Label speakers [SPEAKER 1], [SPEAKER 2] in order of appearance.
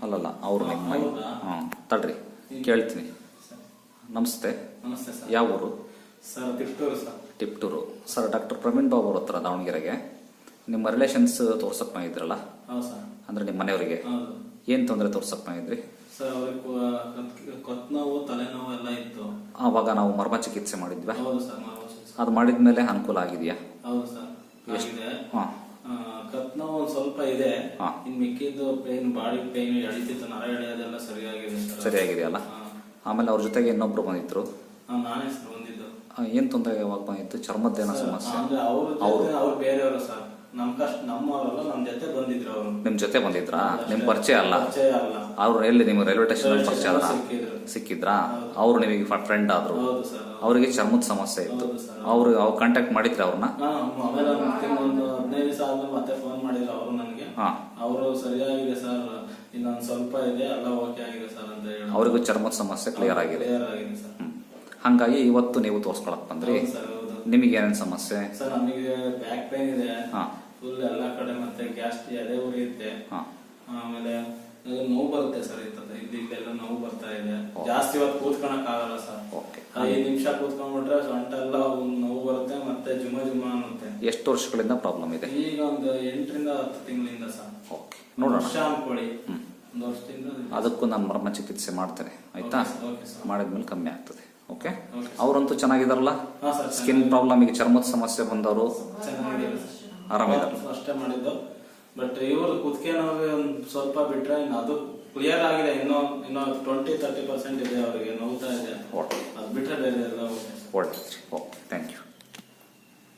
[SPEAKER 1] ಅಲ್ಲಲ್ಲ ಅವರು ನಿಮ್ಮ ಹಾಂ ತಡ್ರಿ ಕೇಳ್ತೀನಿ. ನಮಸ್ತೆ.
[SPEAKER 2] ನಮಸ್ತೆ ಸರ್.
[SPEAKER 1] ಯಾವ ಊರು?
[SPEAKER 2] Sir Tiptur sir.
[SPEAKER 1] Tiptur. Sir doctor Praveen Babu ಅವ್ರ ಹತ್ರ ದಾವಣಗೆರೆಗೆ ನಿಮ್ಮ ರಿಲೇಷನ್ಸ್ ತೋರ್ಸಕ್ಕೆ ಬಂದಿದ್ರಲ್ಲ?
[SPEAKER 2] ಹೌದು ಸರ್.
[SPEAKER 1] ಅಂದರೆ ನಿಮ್ಮ ಮನೆಯವರಿಗೆ
[SPEAKER 2] ಹೌದು.
[SPEAKER 1] ಏನು ತೊಂದರೆ ತೋರ್ಸಕ್ಕೆ ಬಂದಿದ್ರಿ
[SPEAKER 2] ಸರ್ ಅವ್ರಿಗೆ ಕೊತ್ನೋವು ತಲೆನೋವು ಎಲ್ಲ ಇತ್ತು.
[SPEAKER 1] ಆವಾಗ ನಾವು ಮರ್ಮ ಚಿಕಿತ್ಸೆ ಮಾಡಿದ್ವಿ.
[SPEAKER 2] ಹೌದು ಸರ್.
[SPEAKER 1] ಅದು ಮಾಡಿದ್ಮೇಲೆ ಅನುಕೂಲ ಆಗಿದೆಯಾ?
[SPEAKER 2] ಹೌದು ಸರ್ ಆಗಿದೆ.
[SPEAKER 1] ಹಾಂ.
[SPEAKER 2] ಕತ್ನೋವು ಒಂದು ಸ್ವಲ್ಪ ಇದೆ.
[SPEAKER 1] ಹಾಂ.
[SPEAKER 2] ಇನ್ನು ಮಿಕ್ಕಿದ್ದು ಪೇನ್, ಬಾಡಿ ಪೇನ್ ಎಳಿತಿತ್ತು, ನರ ಎಳೆಯೋದೆಲ್ಲ ಸರಿಯಾಗಿದೆ ಸರ್.
[SPEAKER 1] ಸರಿಯಾಗಿದೆಯಲ್ಲ? ಆಮೇಲೆ ಅವ್ರ ಜೊತೆಗೆ ಇನ್ನೊಬ್ರು ಬಂದಿದ್ರು.
[SPEAKER 2] ನಾನೇ ಸರ್ ಬಂದಿದ್ದು.
[SPEAKER 1] ಏನು ತೊಂದರೆ ಯಾವಾಗ ಬಂದಿತ್ತು? ಚರ್ಮದ್ದೇನೋ ಸಮಸ್ಯೆ?
[SPEAKER 2] ಅಂದ್ರೆ ಅವ್ರು ಬೇರೆಯವರು ಸರ್. ನಮ್ಮವರಲ್ಲ, ನಮ್ಮ ಜೊತೆ ಬಂದಿದ್ರು ಅವರು.
[SPEAKER 1] ನಿಮ್ಮ ಜೊತೆ ಬಂದಿದ್ರಾ? ನಿಮ್ಮ ಪರಿಚಯ ಅಲ್ಲ?
[SPEAKER 2] ಪರಿಚಯ ಅಲ್ಲ.
[SPEAKER 1] ಅವ್ರು ಎಲ್ಲಿ ನಿಮ್ಗೆ ರೈಲ್ವೆ ಸ್ಟೇಷನ್ ಪರಿಚಯ ಆದ್ರ?
[SPEAKER 2] ಸಿಕ್ಕಿದ್ರಾ?
[SPEAKER 1] ಅವ್ರು ನಿಮಗೆ ಫ್ರೆಂಡ್ ಆದ್ರು?
[SPEAKER 2] ಹೌದು ಸರ್.
[SPEAKER 1] ಅವರಿಗೆ ಚರ್ಮದ ಸಮಸ್ಯೆ ಇತ್ತು. ಅವ್ರು ಕಾಂಟ್ಯಾಕ್ಟ್ ಮಾಡಿದ್ರೆ ಅವ್ರನ್ನ?
[SPEAKER 2] ಆಮೇಲೆ ಒಂದು 15 ದಿವಸ ಆದ್ಮೇಲೆ ಮತ್ತೆ ಫೋನ್ ಮಾಡಿದ್ರು ಅವರು ನನಗೆ. ಅವರು ಸರಿಯಾಗಿದೆ ಸರ್, ಇನ್ನೊಂದು ಸ್ವಲ್ಪ ಇದೆ, ಎಲ್ಲ ಓಕೆ ಆಗಿದೆ ಸರ್ ಅಂತ ಹೇಳಿ.
[SPEAKER 1] ಅವರಿಗೂ ಚರ್ಮದ ಸಮಸ್ಯೆ ಕ್ಲಿಯರ್ ಆಗಿದೆ
[SPEAKER 2] ಸರ್.
[SPEAKER 1] ಹಂಗಾಗಿ ಇವತ್ತು ನೀವು ತೋರ್ಸ್ಕೊಳಕ್ ಬಂದ್ರಿ. ನಿಮಗೆ ಏನೇನು ಸಮಸ್ಯೆ?
[SPEAKER 2] ಸರ್ ನಮಗೆ ಬ್ಯಾಕ್ ಪೇನ್ ಇದೆ ಫುಲ್ ಎಲ್ಲ ಕಡೆ, ಮತ್ತೆ ಗ್ಯಾಸ್ ಎದೆ ಉರಿಯುತ್ತೆ. ಆಮೇಲೆ ನೋವು ಬರುತ್ತೆ ಸರ್. ಇಲ್ಲೆಲ್ಲ ನೋವು ಬರ್ತಾ ಇದೆ ಜಾಸ್ತಿ. ಇವತ್ತು ಕೂತ್ಕೊಳಕ್ ಆಗಲ್ಲ ಸರ್. 5 ನಿಮಿಷ ಕೂತ್ಕೊಂಡ್ಬಿಟ್ರೆ ಸೊಂಟೆಲ್ಲ ನೋವು ಬರುತ್ತೆ, ಮತ್ತೆ ಜುಮ ಜುಮ ಅನ್ನುತ್ತೆ.
[SPEAKER 1] ಎಷ್ಟು ವರ್ಷಗಳಿಂದ ಪ್ರಾಬ್ಲಮ್ ಇದೆ?
[SPEAKER 2] ಈಗ ಒಂದು 8 ರಿಂದ 10 ತಿಂಗಳಿಂದ ಸರ್.
[SPEAKER 1] ಓಕೆ, ನೋಡೋಣ.
[SPEAKER 2] ವರ್ಷ ಅನ್ಕೊಳ್ಳಿ, ಒಂದು ವರ್ಷದಿಂದ.
[SPEAKER 1] ಅದಕ್ಕೂ ನಾನು ಮರ್ಮ ಚಿಕಿತ್ಸೆ ಮಾಡ್ತೇನೆ, ಆಯ್ತಾ? ಮಾಡಿದ್ಮೇಲೆ ಕಮ್ಮಿ ಆಗ್ತದೆ. ಓಕೆ. ಅವರಂತೂ ಚೆನ್ನಾಗಿದಾರಲ್ಲ? ಸ್ಕಿನ್ ಪ್ರಾಬ್ಲಮ್, ಈಗ ಚರ್ಮದ ಸಮಸ್ಯೆ ಬಂದವರು
[SPEAKER 2] ಚೆನ್ನಾಗಿದ್ದಾರೆ,
[SPEAKER 1] ಆರಾಮಿದ್ದಾರೆ.
[SPEAKER 2] ಅಷ್ಟೇ ಮಾಡಿದ್ದು. ಬಟ್ ಇವರು ಕುತ್ತಿಗೆ ನೋವು ಒಂದು ಸ್ವಲ್ಪ ಬಿಟ್ರೆ ಅದು ಕ್ಲಿಯರ್ ಆಗಿದೆ. ಇನ್ನೂ 20-30% ಇದೆ ಅವರಿಗೆ, ನೋವ್ತಾ ಇದೆ. ಅದು ಬಿಟ್ರೆ ಬೇರೆ ಎಲ್ಲ
[SPEAKER 1] ಒಳ್ಳೆ. Okay, thank you.